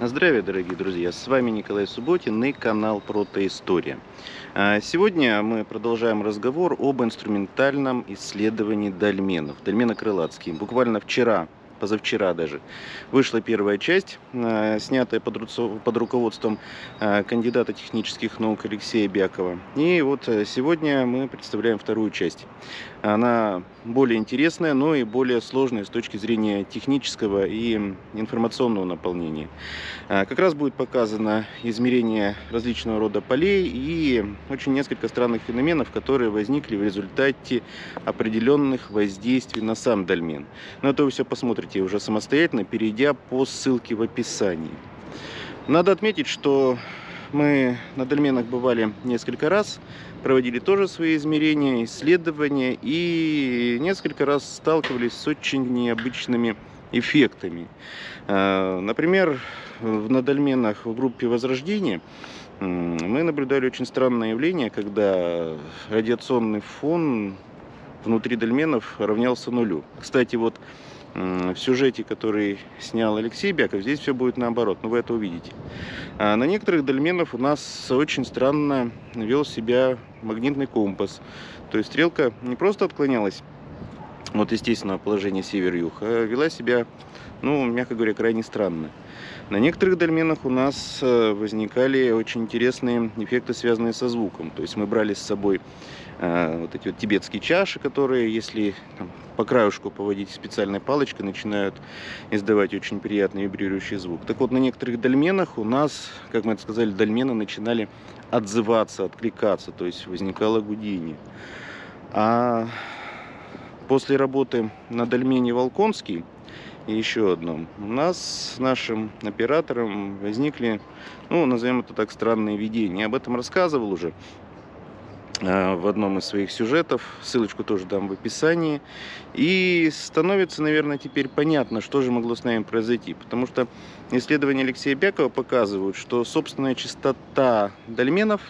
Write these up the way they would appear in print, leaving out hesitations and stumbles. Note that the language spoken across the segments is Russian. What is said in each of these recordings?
Здравия, дорогие друзья! С вами Николай Субботин и канал Протоистория. Сегодня мы продолжаем разговор об инструментальном исследовании дольменов. Дольмены крылатские. Буквально вчера, позавчера даже, вышла первая часть, снятая под руководством кандидата технических наук Алексея Бякова. И вот сегодня мы представляем вторую часть. Она более интересная, но и более сложная с точки зрения технического и информационного наполнения. Как раз будет показано измерение различного рода полей и очень несколько странных феноменов, которые возникли в результате определенных воздействий на сам дольмен. Но это вы все посмотрите уже самостоятельно, перейдя по ссылке в описании. Надо отметить, что мы на дольменах бывали несколько раз, проводили тоже свои измерения, исследования и несколько раз сталкивались с очень необычными эффектами. Например, на дольменах в группе Возрождения мы наблюдали очень странное явление, когда радиационный фон внутри дольменов равнялся нулю. Кстати, вот в сюжете, который снял Алексей Бяков, здесь все будет наоборот, но вы это увидите. На некоторых дольменах у нас очень странно вел себя магнитный компас. То есть стрелка не просто отклонялась от естественного положения север-юг, а вела себя, мягко говоря, крайне странно. На некоторых дольменах у нас возникали очень интересные эффекты, связанные со звуком. То есть мы брали с собой вот эти вот тибетские чаши, которые, если по краюшку поводить специальной палочкой, начинают издавать очень приятный вибрирующий звук. Так вот, на некоторых дольменах у нас, как мы это сказали, дольмены начинали отзываться, откликаться, то есть возникало гудение. А после работы на дольмене Волконский и еще одном, у нас с нашим оператором возникли, назовем это так, странные видения. Я об этом рассказывал уже в одном из своих сюжетов, ссылочку тоже дам в описании. И становится, наверное, теперь понятно, что же могло с нами произойти. Потому что исследования Алексея Бякова показывают, что собственная частота дольменов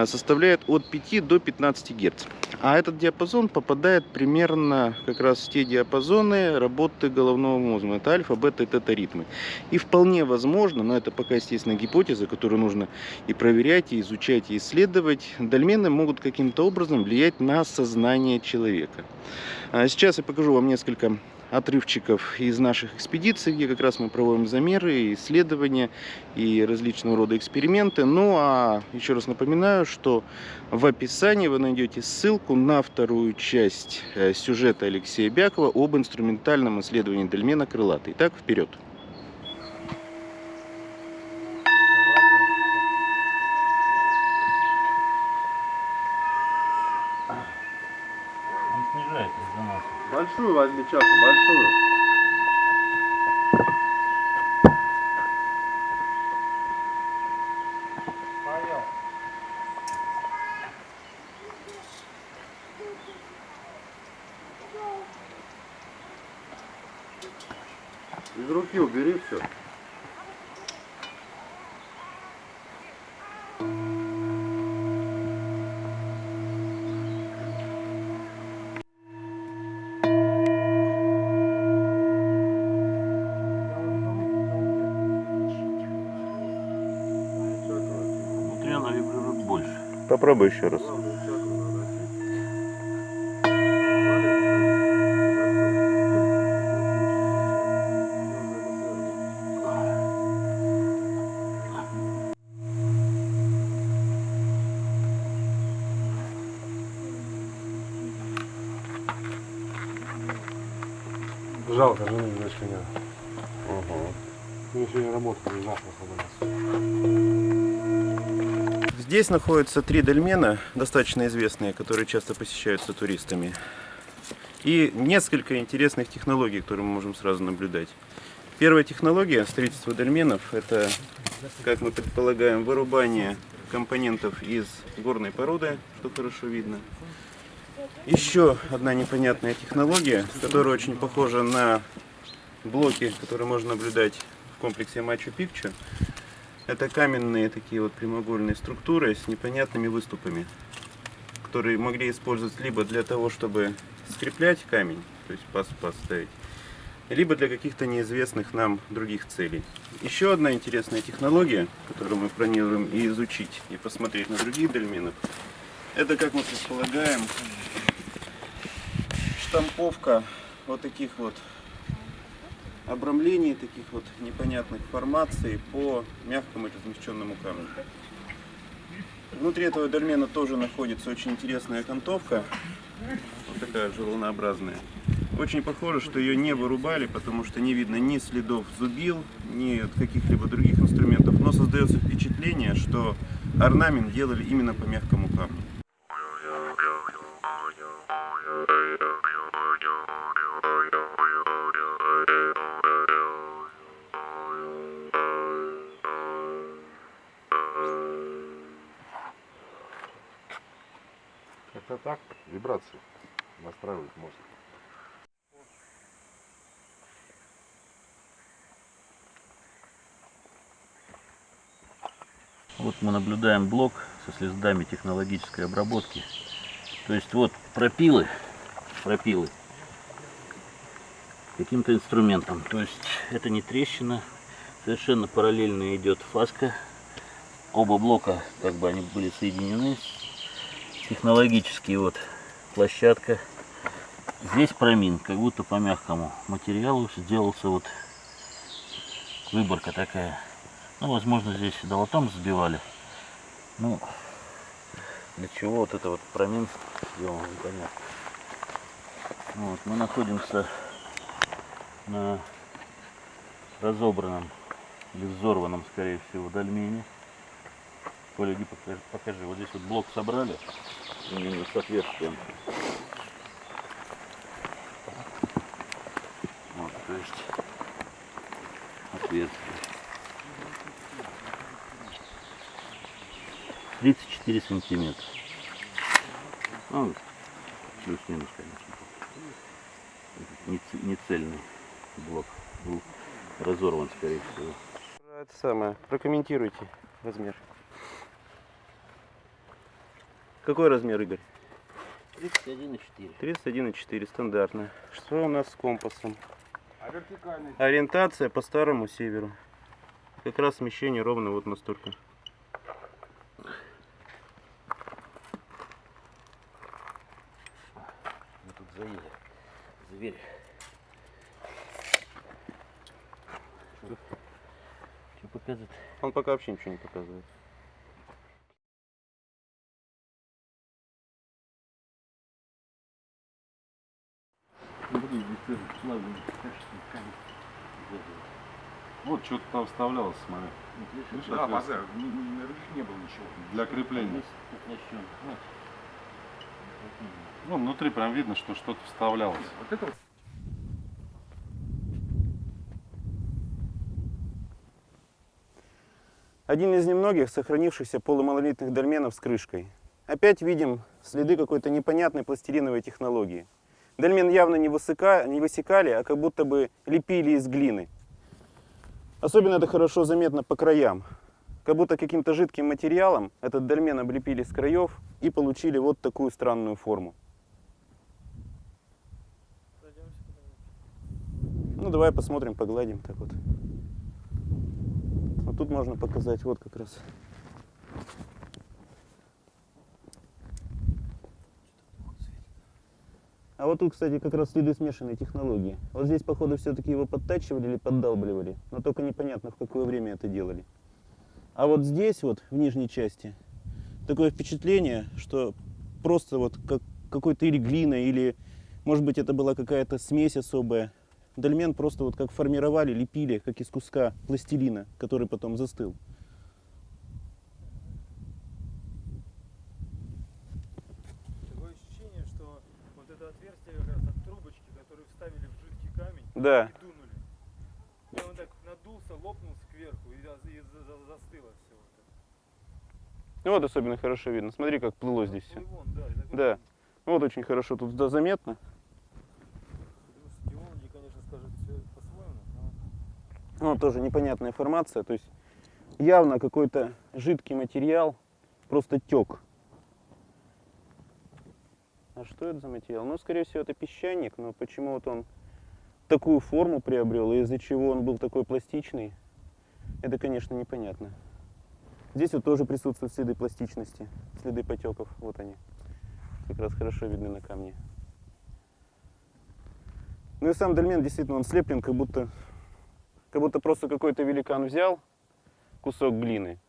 составляет от 5 до 15 Гц. А этот диапазон попадает примерно как раз в те диапазоны работы головного мозга. Это альфа, бета и тета ритмы. И вполне возможно, но это пока, естественно, гипотеза, которую нужно и проверять, и изучать, и исследовать, дольмены могут каким-то образом влиять на сознание человека. Сейчас я покажу вам несколько отрывчиков из наших экспедиций, где как раз мы проводим замеры, исследования и различного рода эксперименты. Ну а еще раз напоминаю, что в описании вы найдете ссылку на вторую часть сюжета Алексея Бякова об инструментальном исследовании дольмена крылатый. Итак, вперед! Он снижается из-за нас. Большую возьми чашу, большую. Поел. Из руки убери все. Внутри она вибрирует больше. Попробуй еще раз. Жалко, жены не нашли меня. Мы сегодня работали, ужасно собрались. Здесь находятся 3 дольмена, достаточно известные, которые часто посещаются туристами. И несколько интересных технологий, которые мы можем сразу наблюдать. Первая технология строительства дольменов – это, как мы предполагаем, вырубание компонентов из горной породы, что хорошо видно. Еще одна непонятная технология, которая очень похожа на блоки, которые можно наблюдать в комплексе Мачу-Пикчу. Это каменные такие вот прямоугольные структуры с непонятными выступами, которые могли использоваться либо для того, чтобы скреплять камень, то есть паз ставить, либо для каких-то неизвестных нам других целей. Еще одна интересная технология, которую мы планируем и изучить, и посмотреть на других дольменов, это, как мы предполагаем, штамповка вот таких вот обрамлений, таких вот непонятных формаций по мягкому размягченному камню. Внутри этого дольмена тоже находится очень интересная окантовка, вот такая же волнообразная. Очень похоже, что ее не вырубали, потому что не видно ни следов зубил, ни от каких-либо других инструментов, но создается впечатление, что орнамент делали именно по мягкому камню. Как-то так, вибрации настраивать можно. Вот мы наблюдаем блок со следами технологической обработки. То есть вот пропилы каким-то инструментом. То есть это не трещина, совершенно параллельно идет фаска. Оба блока как бы они были соединены. Технологически вот площадка. Здесь промин, как будто по мягкому материалу сделался вот выборка такая. Ну, возможно, здесь долотом сбивали. Ну, для чего вот это вот промин сделано, непонятно. Вот, мы находимся на разобранном или взорванном, скорее всего, дольмене. Коля, иди покажи. Вот здесь вот блок собрали именно с отверстием. Вот, то есть отверстие. 34 сантиметра. Ну, плюс-минус, конечно. Не цельный блок. Был разорван, скорее всего. Это самое, прокомментируйте размер. Какой размер, Игорь? 31,4. 31,4, стандартно. Что у нас с компасом? А вертикальный? Ориентация по старому северу. Как раз смещение ровно вот настолько. Мы тут заели. Зверь. Что показывает? Он пока вообще ничего не показывает. Вот что-то там вставлялось, смотри. Видишь, Да, отверстие? базар, не было ничего. Для крепления. Ну, внутри прям видно, что что-то вставлялось. Вот это вот. Один из немногих сохранившихся полумонолитных дольменов с крышкой. Опять видим следы какой-то непонятной пластилиновой технологии. Дольмен явно не высекали, а как будто бы лепили из глины. Особенно это хорошо заметно по краям. Как будто каким-то жидким материалом этот дольмен облепили с краев и получили вот такую странную форму. Ну давай посмотрим, погладим так вот. Вот тут можно показать вот как раз. А вот тут, кстати, как раз следы смешанной технологии. Вот здесь, походу, все-таки его подтачивали или поддалбливали, но только непонятно, в какое время это делали. А вот здесь, вот, в нижней части, такое впечатление, что просто вот как какой-то или глина, или, может быть, это была какая-то смесь особая. Дольмен просто вот как формировали, лепили, как из куска пластилина, который потом застыл. Такое ощущение, что вот это отверстие как раз от трубочки, которую вставили в жидкий камень, Да. и дунули. И он так надулся, лопнулся кверху и застыло все. Ну вот особенно хорошо видно. Смотри, как плыло здесь все. Вон, да, и такой Да. Вот очень хорошо тут заметно. геологи, конечно, скажут все по-своему, но Ну, тоже непонятная формация. То есть явно какой-то жидкий материал просто тек. А что это за материал? Ну, скорее всего, это песчаник, но почему вот он такую форму приобрел, и из-за чего он был такой пластичный, это, конечно, непонятно. Здесь вот тоже присутствуют следы пластичности, следы потеков. Вот они. Как раз хорошо видны на камне. Ну и сам дольмен действительно он слеплен, как будто просто какой-то великан взял кусок глины,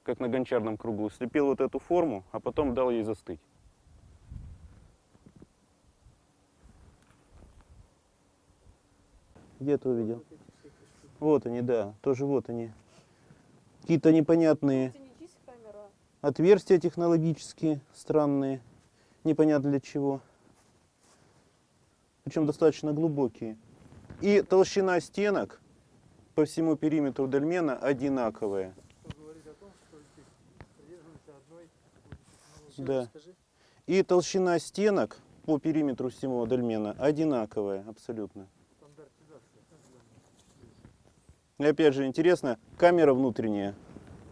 как на гончарном кругу, слепил вот эту форму, а потом дал ей застыть. Где ты увидел? Вот они, да, тоже вот они. Какие-то непонятные отверстия технологические, странные, непонятно для чего. Причем достаточно глубокие. И толщина стенок по всему периметру дольмена одинаковая. Что говорит о том, что здесь придерживаются одной технологии. Да. Скажи. И толщина стенок по периметру всего дольмена одинаковая абсолютно. Стандартизация. И опять же интересно, камера внутренняя,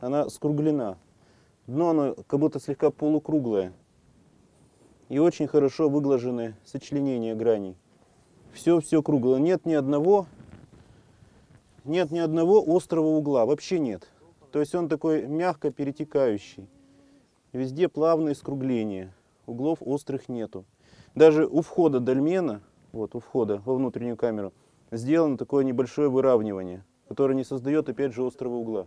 она скруглена. Дно оно как будто слегка полукруглое. И очень хорошо выглажены сочленения граней. Все круглое. Нет ни одного острого угла. Вообще нет. То есть он такой мягко перетекающий. Везде плавные скругления. Углов острых нету. Даже у входа дольмена, вот у входа во внутреннюю камеру, сделано такое небольшое выравнивание, которое не создает опять же острого угла.